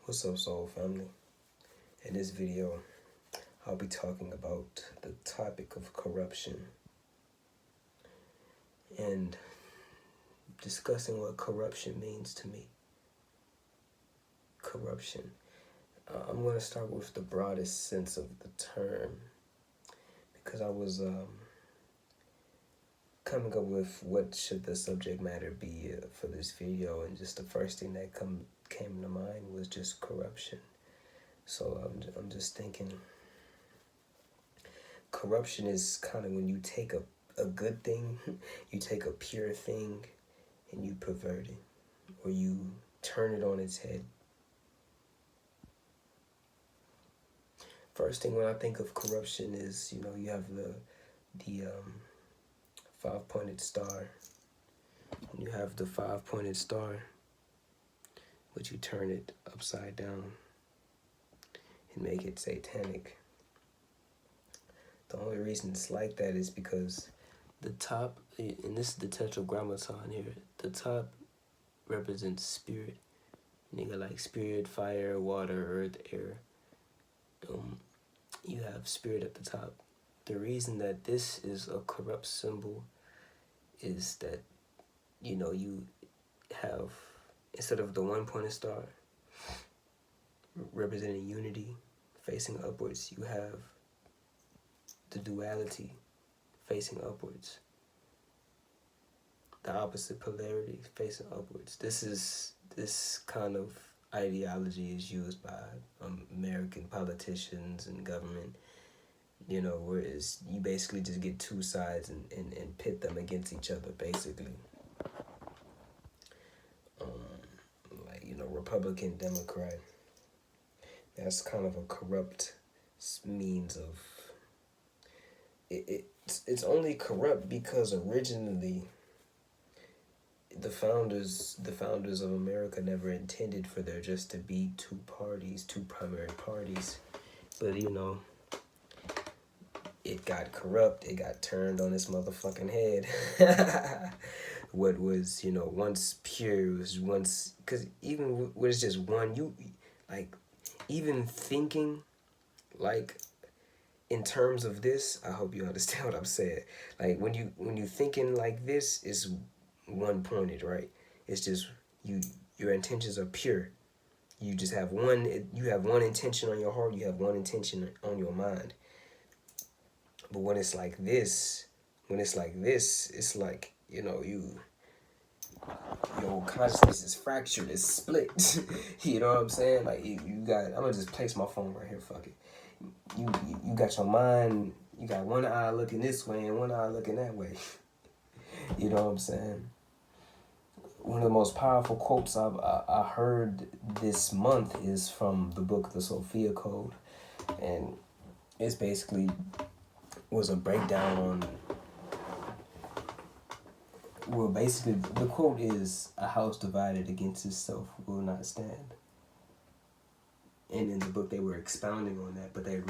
What's up, Soul Family? In this video, I'll be talking about the topic of corruption and discussing what corruption means to me. Corruption. I'm going to start with the broadest sense of the term because I was coming up with what should the subject matter be for this video, and just the first thing that came to mind was just corruption. So I'm just thinking, corruption is kind of when you take a good thing, you take a pure thing and you pervert it, or you turn it on its head. First thing when I think of corruption is, you have the five-pointed star. When you have the five-pointed star, but you turn it upside down and make it satanic. The only reason it's like that is because the top, and this is the tetragrammaton here, the top represents spirit. And you got like spirit, fire, water, earth, air. You have spirit at the top. The reason that this is a corrupt symbol is that, you have, instead of the one-pointed star representing unity facing upwards, you have the duality facing upwards, the opposite polarity facing upwards. This kind of ideology is used by American politicians and government, whereas you basically just get two sides and pit them against each other, basically. Republican, Democrat. That's kind of a corrupt means of it's only corrupt because originally the founders of America never intended for there just to be two primary parties. But it got corrupt, it got turned on its motherfucking head. What was, once pure was once, because even when it's just one, even thinking, in terms of this, I hope you understand what I'm saying. Like, when you thinking like this, is one-pointed, right? It's just, your intentions are pure. You just have one intention on your heart, you have one intention on your mind. But when it's like this, it's like, your consciousness is fractured, it's split. You know what I'm saying? Like, you got, I'm gonna just place my phone right here, fuck it. You got your mind, you got one eye looking this way and one eye looking that way. You know what I'm saying? One of the most powerful quotes I heard this month is from the book The Sophia Code, and it's basically was a breakdown on, well, basically the quote is, "A house divided against itself will not stand." And in the book they were expounding on that, but that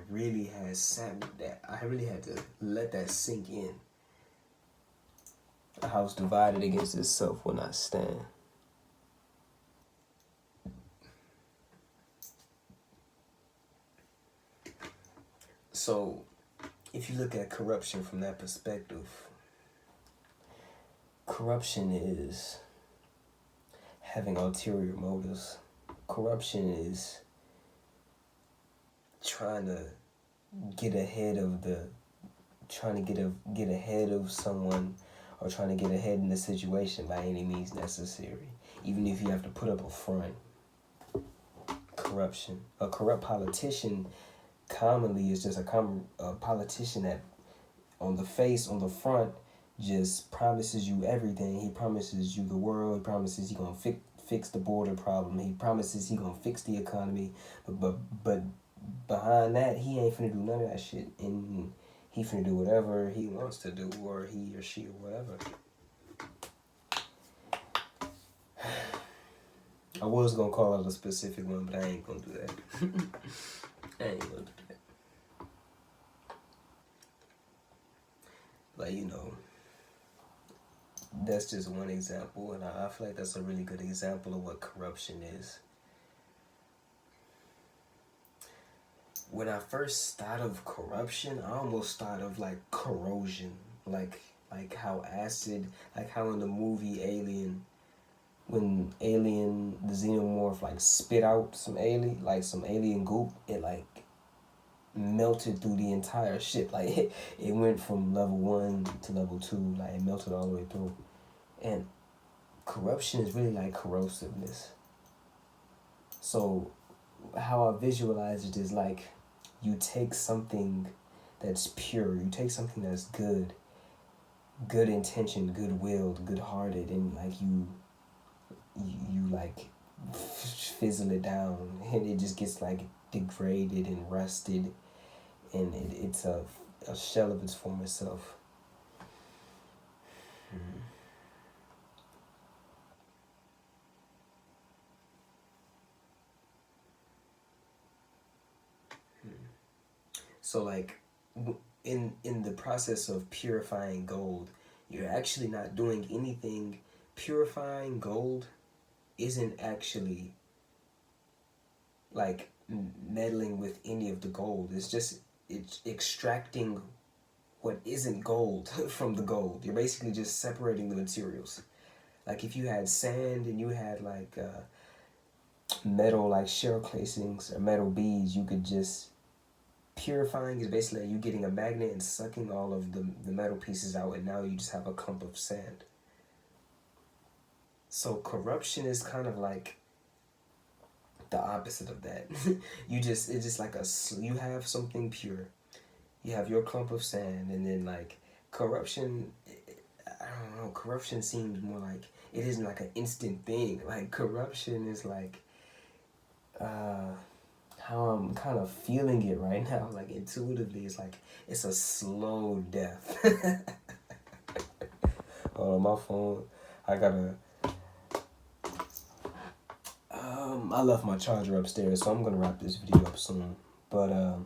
really has sat that I really had to let that sink in. A house divided against itself will not stand. So, if you look at corruption from that perspective, corruption is having ulterior motives. Corruption is trying to get ahead of someone, or trying to get ahead in the situation by any means necessary, even if you have to put up a front. Corruption. A corrupt politician commonly is just a politician that on the front, just promises you everything. He promises you the world. He promises he gonna fix the border problem. He promises he gonna fix the economy. But behind that, he ain't finna do none of that shit. And he finna do whatever he wants to do, or he or she or whatever. I was gonna call out a specific one, but I ain't gonna do that. I ain't gonna do that. Like, that's just one example, and I feel like that's a really good example of what corruption is. when I first thought of corruption, I almost thought of like corrosion, like how acid, like how in the movie Alien, when Alien the xenomorph like spit out some alien goop, it like melted through the entire ship. Like it went from level 1 to level 2, like it melted all the way through. And corruption is really like corrosiveness. So how I visualize it is like you take something that's pure, you take something that's good intention, good willed, good hearted, and like you like fizzle it down, and it just gets like degraded and rusted, and it's a shell of its former self. So like in the process of purifying gold, you're actually not doing anything. Purifying gold isn't actually like meddling with any of the gold. It's extracting what isn't gold from the gold. You're basically just separating the materials. Like if you had sand and you had like metal like shell casings or metal beads, you could just, purifying is basically you getting a magnet and sucking all of the metal pieces out, and now you just have a clump of sand. So corruption is kind of like the opposite of that. It's just like you have something pure, you have your clump of sand, and then like corruption, I don't know, corruption seems more like it isn't like an instant thing. Like corruption is like how I'm kind of feeling it right now, like intuitively, it's like it's a slow death. Oh, my phone, I gotta I left my charger upstairs, so I'm gonna wrap this video up soon. But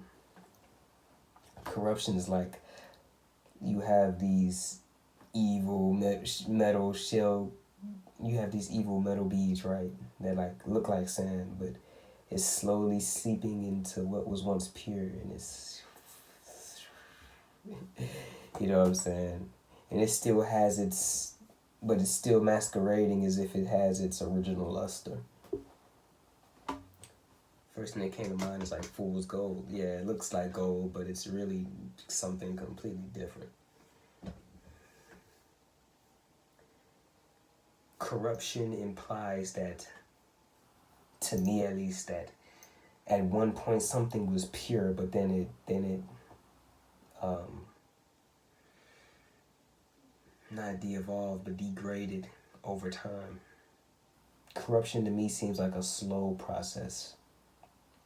corruption is like you have these evil metal shell, you have these evil metal beads, right, that like look like sand, but it's slowly seeping into what was once pure, and it's, you know what I'm saying, and it still has its, but it's still masquerading as if it has its original luster. First thing that came to mind is like fool's gold. Yeah, it looks like gold, but it's really something completely different. Corruption implies that, to me at least, that at one point something was pure, but then it not de-evolved, but degraded over time. Corruption to me seems like a slow process,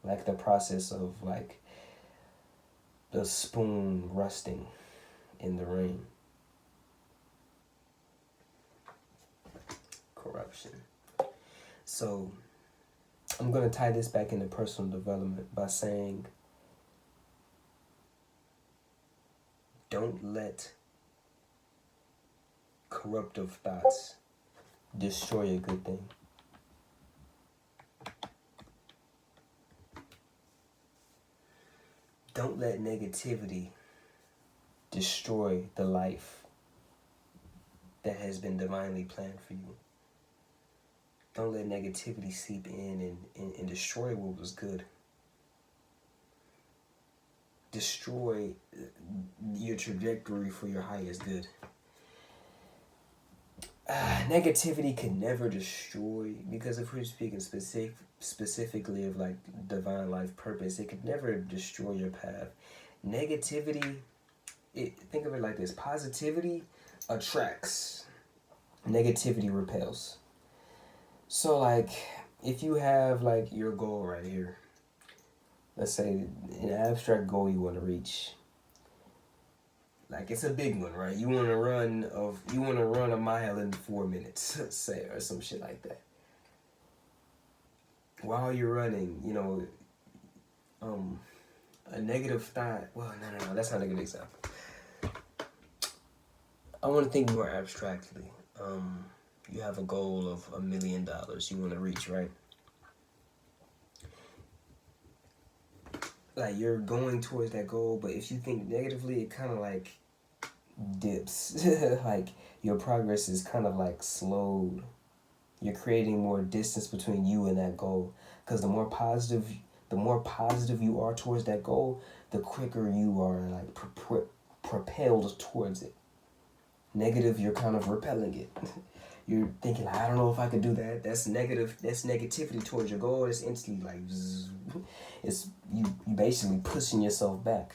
like the process of like the spoon rusting in the rain. Corruption. So I'm going to tie this back into personal development by saying, don't let corruptive thoughts destroy a good thing. Don't let negativity destroy the life that has been divinely planned for you. Don't let negativity seep in and destroy what was good. Destroy your trajectory for your highest good. Negativity can never destroy, because if we're speaking specifically of like divine life purpose, it could never destroy your path. Negativity, think of it like this: positivity attracts, negativity repels. So like if you have like your goal right here, let's say an abstract goal you want to reach, like it's a big one, right? You want to run a mile in 4 minutes, say, or some shit like that. While you're running, a negative thought. Well, no, that's not a good example. I want to think more abstractly. You have a goal of $1 million you want to reach, right? like you're going towards that goal, but if you think negatively, it kind of like dips. Like your progress is kind of like slowed. You're creating more distance between you and that goal, because the more positive you are towards that goal, the quicker you are like propelled towards it. Negative, you're kind of repelling it. You're thinking, I don't know if I could do that. That's negative. That's negativity towards your goal. It's instantly like, it's you basically pushing yourself back.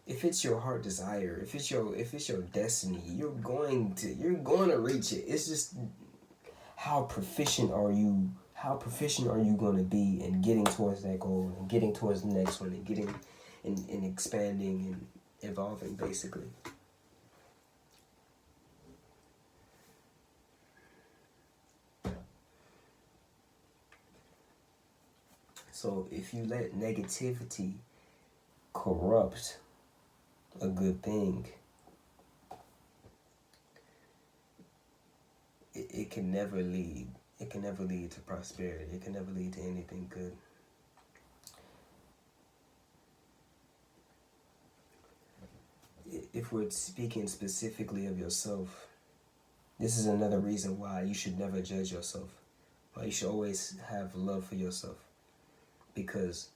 If it's your heart desire, if it's your destiny, you're going to reach it. It's just how proficient are you? How proficient are you going to be in getting towards that goal and getting towards the next one and getting and expanding and evolving basically. So if you let negativity corrupt a good thing, it can never lead. It can never lead to prosperity. It can never lead to anything good. If we're speaking specifically of yourself, this is another reason why you should never judge yourself. Why you should always have love for yourself. Because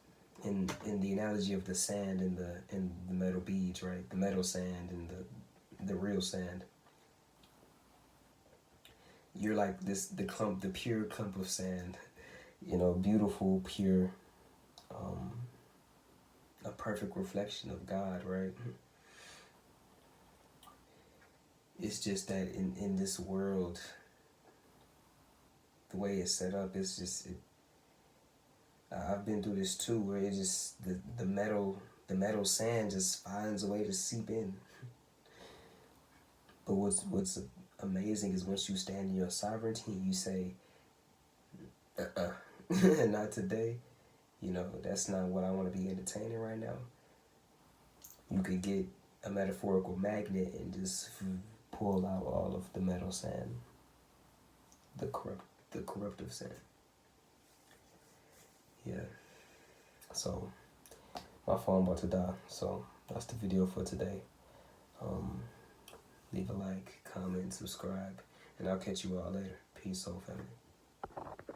in the analogy of the sand and the metal beads, right? The metal sand and the real sand. You're like the pure clump of sand, beautiful, pure, a perfect reflection of God, right? It's just that in this world, the way it's set up, it's just, I've been through this too, where it just, the metal sand just finds a way to seep in. But what's amazing is once you stand in your sovereignty, you say, not today. That's not what I want to be entertaining right now. You could get a metaphorical magnet and just pull out all of the metal sand, the corruptive sand. Yeah. So my phone about to die. So that's the video for today. Leave a like, comment, subscribe, and I'll catch you all later. Peace, soul family.